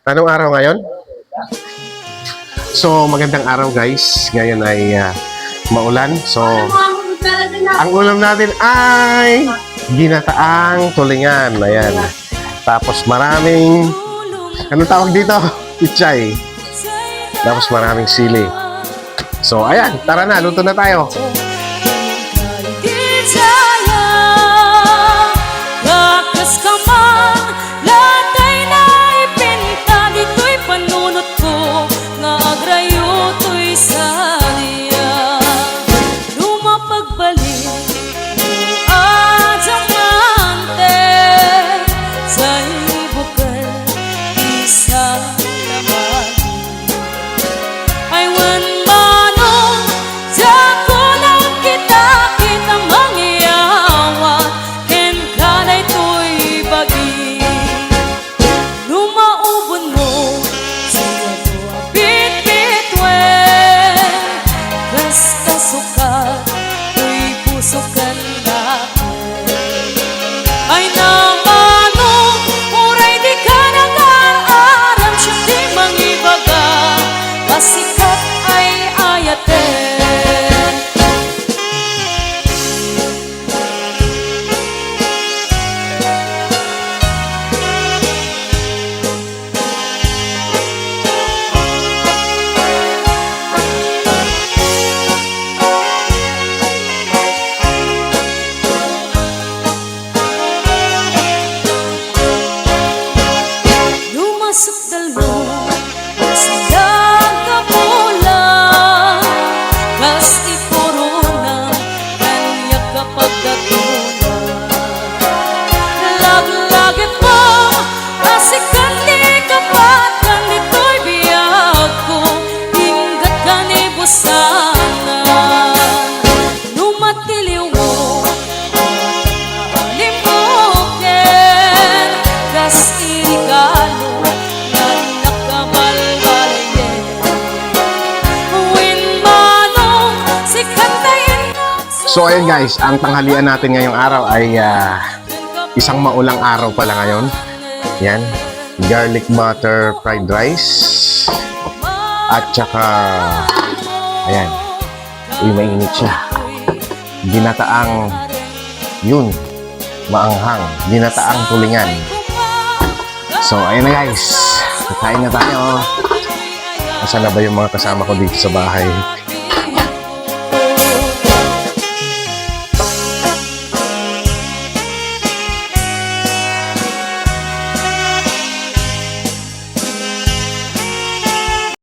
Anong araw ngayon? So, magandang araw guys. Ngayon ay maulan. So, ang ulam natin ay ginataang tulingan. Ayan. Tapos maraming, anong tawag dito? Pichay. Tapos maraming sili. So, ayan. Tara na. Luto na tayo. So ayun guys, ang tanghalian natin ngayong araw ay isang maulang araw pala ngayon. Yan, garlic butter fried rice. At saka, ayan, mainit siya. Ginataang, yun, maanghang, ginataang tulingan. So ayun na guys, kakain na tayo. Nasaan na ba yung mga kasama ko dito sa bahay?